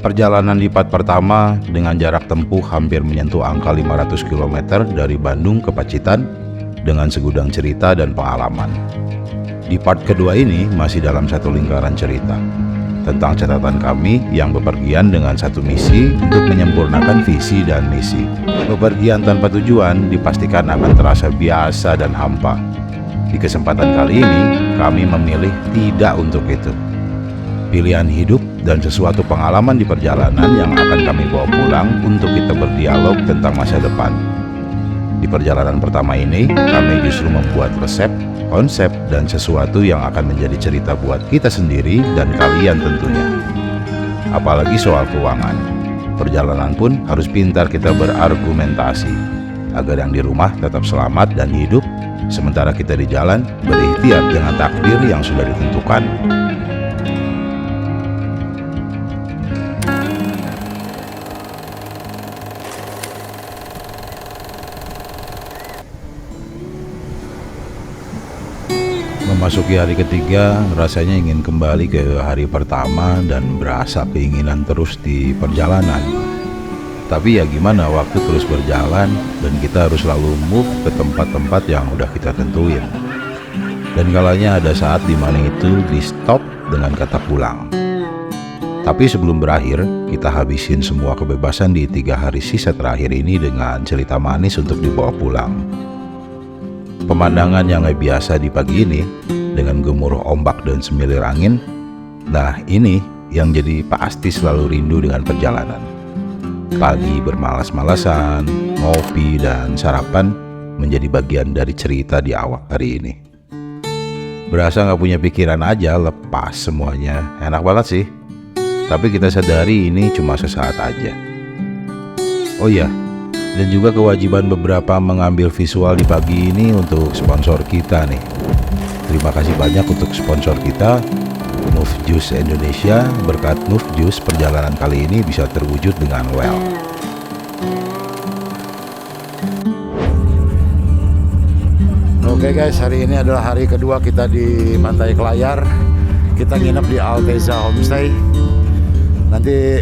Perjalanan lipat pertama dengan jarak tempuh hampir menyentuh angka 500 km dari Bandung ke Pacitan dengan segudang cerita dan pengalaman. Di part kedua ini masih dalam satu lingkaran cerita tentang catatan kami yang bepergian dengan satu misi untuk menyempurnakan visi dan misi. Bepergian tanpa tujuan dipastikan akan terasa biasa dan hampa. Di kesempatan kali ini, kami memilih tidak untuk itu. Pilihan hidup dan sesuatu pengalaman di perjalanan yang akan kami bawa pulang untuk kita berdialog tentang masa depan. Di perjalanan pertama ini, kami justru membuat resep, konsep, dan sesuatu yang akan menjadi cerita buat kita sendiri dan kalian tentunya. Apalagi soal keuangan. Perjalanan pun harus pintar kita berargumentasi, agar yang di rumah tetap selamat dan hidup, sementara kita di jalan berikhtiar dengan takdir yang sudah ditentukan. Memasuki hari ketiga, rasanya ingin kembali ke hari pertama dan berasa keinginan terus di perjalanan. Tapi ya gimana, waktu terus berjalan dan kita harus selalu move ke tempat-tempat yang udah kita tentuin. Dan kalanya ada saat dimana itu di stop dengan kata pulang. Tapi sebelum berakhir, kita habisin semua kebebasan di 3 hari sisa terakhir ini dengan cerita manis untuk dibawa pulang. Pemandangan yang gak biasa di pagi ini dengan gemuruh ombak dan semilir angin. Nah ini yang jadi pasti selalu rindu dengan perjalanan. Pagi bermalas-malasan, ngopi dan sarapan menjadi bagian dari cerita di awal hari ini. Berasa gak punya pikiran aja, lepas semuanya. Enak banget sih. Tapi kita sadari ini cuma sesaat aja. Oh iya, dan juga kewajiban beberapa mengambil visual di pagi ini untuk sponsor kita nih. Terima kasih banyak untuk sponsor kita, Move Juice Indonesia. Berkat Move Juice, perjalanan kali ini bisa terwujud dengan well. Oke guys, hari ini adalah hari kedua kita di Pantai Kelayar. Kita nginep di Alteza Homestay. Nanti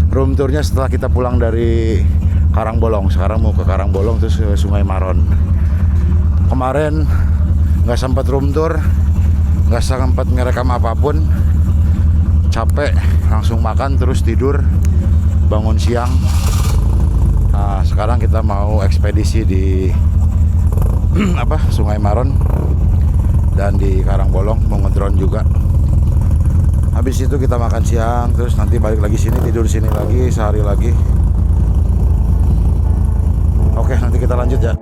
room tournya setelah kita pulang dari Karangbolong. Sekarang mau ke Karangbolong terus ke Sungai Maron. Kemarin nggak sempat room tour, nggak sempat ngerekam apapun. Capek, langsung makan terus tidur, bangun siang. Nah, sekarang kita mau ekspedisi di Sungai Maron dan di Karangbolong, mau ngedrone juga. Habis itu kita makan siang, terus nanti balik lagi sini, tidur sini lagi sehari lagi. Oke, nanti kita lanjut ya.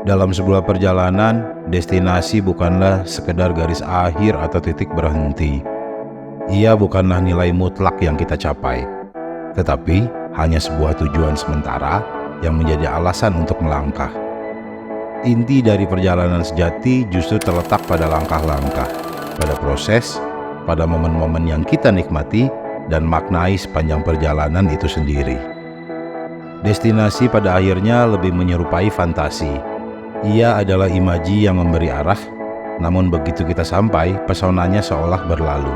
Dalam sebuah perjalanan, destinasi bukanlah sekedar garis akhir atau titik berhenti. Ia bukanlah nilai mutlak yang kita capai, tetapi hanya sebuah tujuan sementara yang menjadi alasan untuk melangkah. Inti dari perjalanan sejati justru terletak pada langkah-langkah, pada proses, pada momen-momen yang kita nikmati dan maknai sepanjang perjalanan itu sendiri. Destinasi pada akhirnya lebih menyerupai fantasi. Ia adalah imaji yang memberi arah, namun begitu kita sampai, pesonanya seolah berlalu.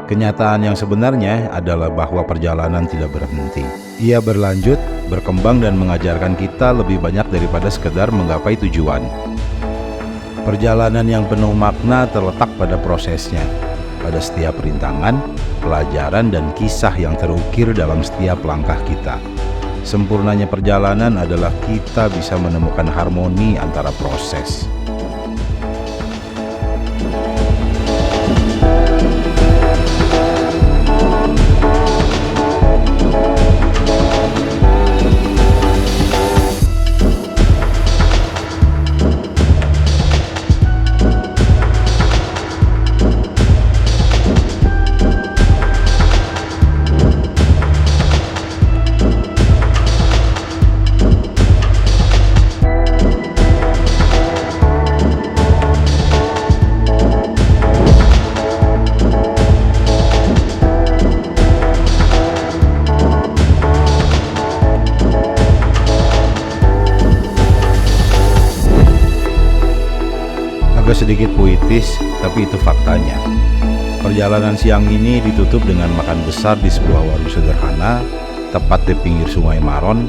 Kenyataan yang sebenarnya adalah bahwa perjalanan tidak berhenti. Ia berlanjut, berkembang dan mengajarkan kita lebih banyak daripada sekedar menggapai tujuan. Perjalanan yang penuh makna terletak pada prosesnya, pada setiap rintangan, pelajaran dan kisah yang terukir dalam setiap langkah kita. Sempurnanya perjalanan adalah kita bisa menemukan harmoni antara proses. Agak sedikit puitis, tapi itu faktanya. Perjalanan siang ini ditutup dengan makan besar di sebuah warung sederhana tepat di pinggir Sungai Maron.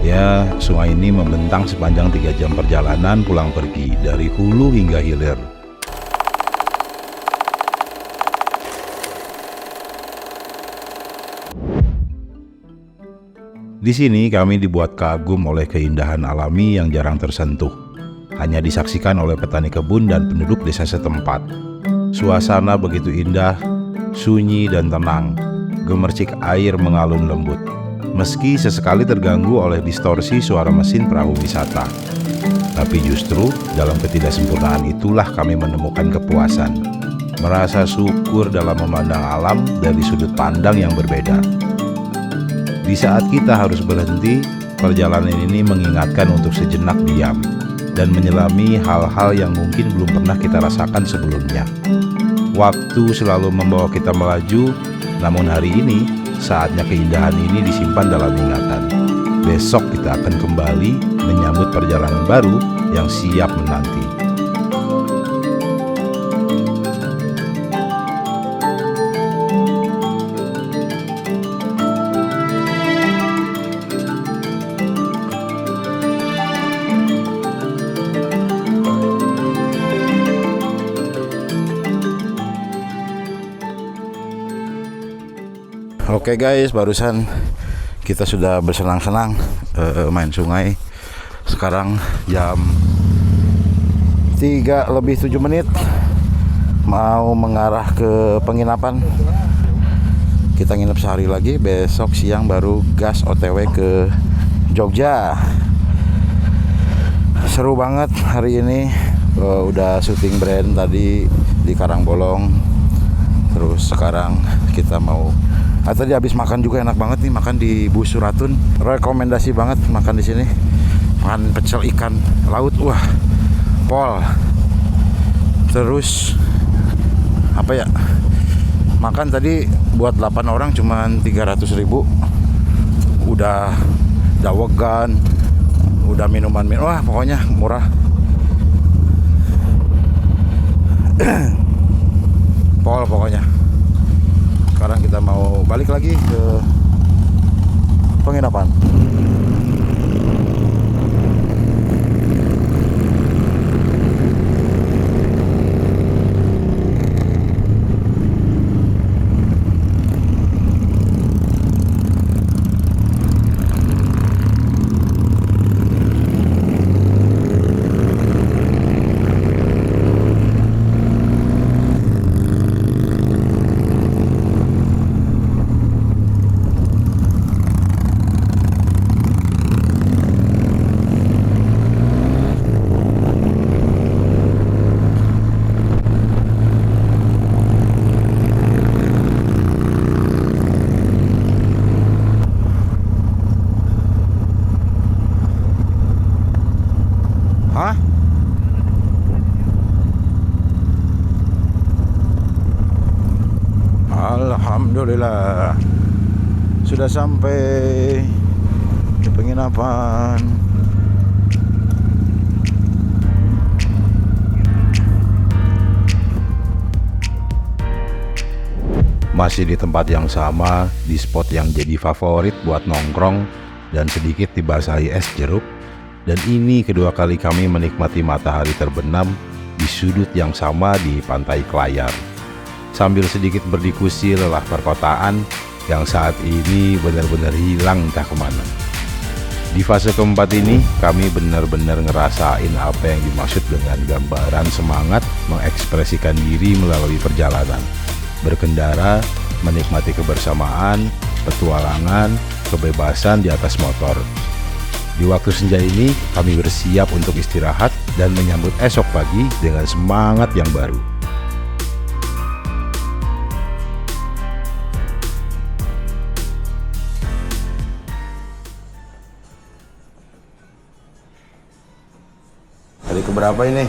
Ya, sungai ini membentang sepanjang 3 jam perjalanan pulang pergi dari hulu hingga hilir. Di sini kami dibuat kagum oleh keindahan alami yang jarang tersentuh, hanya disaksikan oleh petani kebun dan penduduk desa setempat. Suasana begitu indah, sunyi dan tenang. Gemercik air mengalun lembut, meski sesekali terganggu oleh distorsi suara mesin perahu wisata. Tapi justru dalam ketidaksempurnaan itulah kami menemukan kepuasan, merasa syukur dalam memandang alam dari sudut pandang yang berbeda. Di saat kita harus berhenti, perjalanan ini mengingatkan untuk sejenak diam dan menyelami hal-hal yang mungkin belum pernah kita rasakan sebelumnya. Waktu selalu membawa kita melaju, namun hari ini saatnya keindahan ini disimpan dalam ingatan. Besok kita akan kembali menyambut perjalanan baru yang siap menanti. Oke guys, barusan kita sudah bersenang-senang main sungai. Sekarang jam 3:07, mau mengarah ke penginapan. Kita nginep sehari lagi, besok siang baru gas OTW ke Jogja. Seru banget hari ini. Udah syuting brand tadi di Karangbolong. Terus sekarang kita mau tadi habis makan juga, enak banget nih makan di Bu Suratun. Rekomendasi banget makan di sini. Makan pecel ikan laut, wah, pol. Terus apa ya? Makan tadi buat 8 orang cuman 300.000. Udah dawegan, udah minuman, wah pokoknya murah. Pol pokoknya. Sekarang kita mau balik lagi ke penginapan. Hah? Alhamdulillah sudah sampai di penginapan. Masih di tempat yang sama, di spot yang jadi favorit buat nongkrong dan sedikit dibasahi es jeruk. Dan ini kedua kali kami menikmati matahari terbenam di sudut yang sama di Pantai Klayar, sambil sedikit berdiskusi lelah perkotaan yang saat ini benar-benar hilang entah kemana. Di fase keempat ini, kami benar-benar ngerasain apa yang dimaksud dengan gambaran semangat mengekspresikan diri melalui perjalanan. Berkendara, menikmati kebersamaan, petualangan, kebebasan di atas motor. Di waktu senja ini, kami bersiap untuk istirahat dan menyambut esok pagi dengan semangat yang baru. Hari keberapa ini?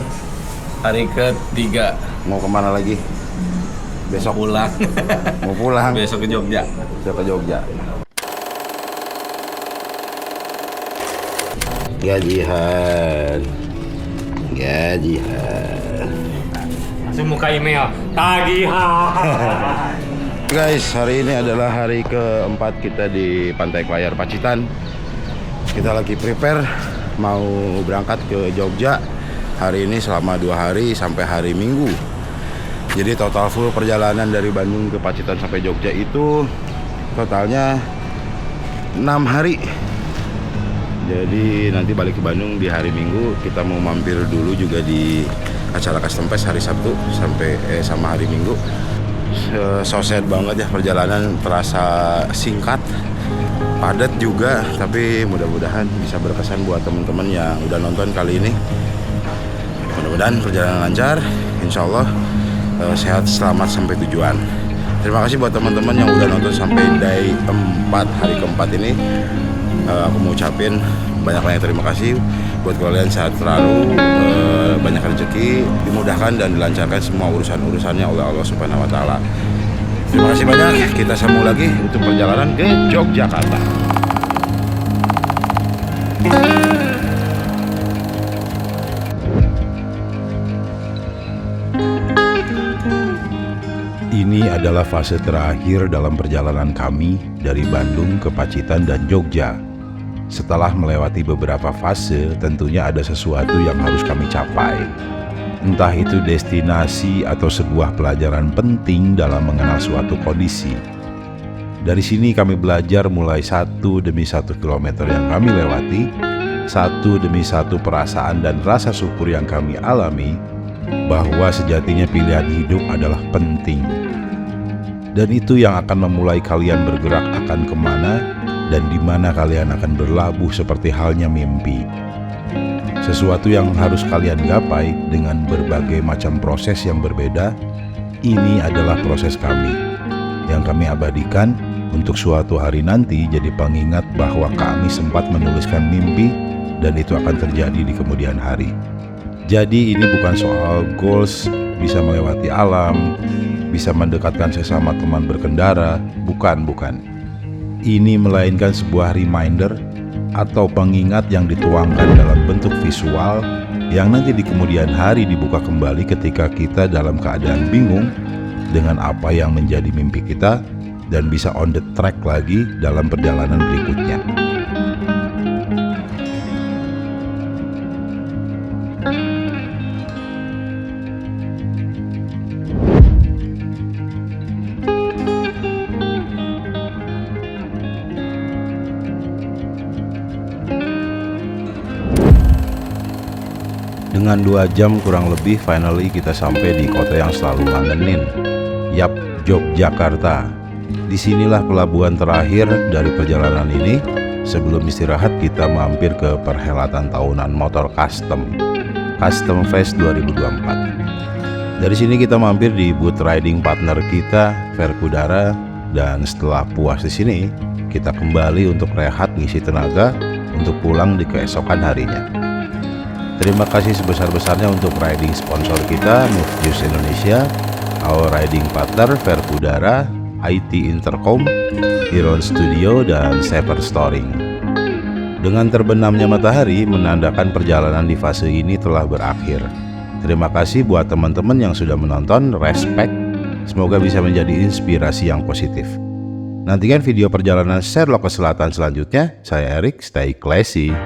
Hari ketiga. Mau kemana lagi? Besok Pulang. Mau pulang? Besok ke Jogja. Besok ke Jogja. Gajian. Langsung muka email tagihan. Guys, hari ini adalah hari keempat kita di Pantai Klayar Pacitan. Kita lagi prepare mau berangkat ke Jogja. Hari ini selama 2 hari sampai hari Minggu. Jadi total full perjalanan dari Bandung ke Pacitan sampai Jogja itu totalnya 6 hari. Jadi nanti balik ke Bandung di hari Minggu. Kita mau mampir dulu juga di acara Custom Fest hari Sabtu sampai sama hari Minggu. So sad banget ya, perjalanan terasa singkat, padat juga, tapi mudah-mudahan bisa berkesan buat teman-teman yang udah nonton kali ini. Mudah-mudahan perjalanan lancar, insya Allah sehat selamat sampai tujuan. Terima kasih buat teman-teman yang udah nonton sampai day 4, hari keempat ini. Aku mau ucapin banyak-banyak terima kasih buat kalian, sehat selalu, banyak rezeki, dimudahkan dan dilancarkan semua urusan-urusannya oleh Allah Subhanahu wa taala. Terima kasih banyak. Kita sambung lagi untuk perjalanan ke Yogyakarta. Ini adalah fase terakhir dalam perjalanan kami dari Bandung ke Pacitan dan Jogja. Setelah melewati beberapa fase, tentunya ada sesuatu yang harus kami capai. Entah itu destinasi atau sebuah pelajaran penting dalam mengenal suatu kondisi. Dari sini kami belajar mulai satu demi satu kilometer yang kami lewati, satu demi satu perasaan dan rasa syukur yang kami alami, bahwa sejatinya pilihan hidup adalah penting. Dan itu yang akan memulai kalian bergerak akan kemana dan di mana kalian akan berlabuh seperti halnya mimpi. Sesuatu yang harus kalian gapai dengan berbagai macam proses yang berbeda. Ini adalah proses kami yang kami abadikan untuk suatu hari nanti jadi pengingat bahwa kami sempat menuliskan mimpi dan itu akan terjadi di kemudian hari. Jadi ini bukan soal goals, bisa melewati alam, bisa mendekatkan sesama teman berkendara, bukan. Ini melainkan sebuah reminder atau pengingat yang dituangkan dalam bentuk visual yang nanti di kemudian hari dibuka kembali ketika kita dalam keadaan bingung dengan apa yang menjadi mimpi kita dan bisa on the track lagi dalam perjalanan berikutnya. Dengan 2 jam kurang lebih, finally kita sampai di kota yang selalu ngangenin. Yap, Yogyakarta. Disinilah pelabuhan terakhir dari perjalanan ini. Sebelum istirahat kita mampir ke perhelatan tahunan motor custom Fest 2024. Dari sini kita mampir di booth riding partner kita, Verkudara. Dan setelah puas di sini, kita kembali untuk rehat ngisi tenaga untuk pulang di keesokan harinya. Terima kasih sebesar-besarnya untuk riding sponsor kita, Move Juice Indonesia, our riding partner Verkudara, IT Intercom, Iron Studio, dan Saver Storing. Dengan terbenamnya matahari menandakan perjalanan di fase ini telah berakhir. Terima kasih buat teman-teman yang sudah menonton, respect. Semoga bisa menjadi inspirasi yang positif. Nantikan video perjalanan Sherlock ke selatan selanjutnya. Saya Erik, stay classy.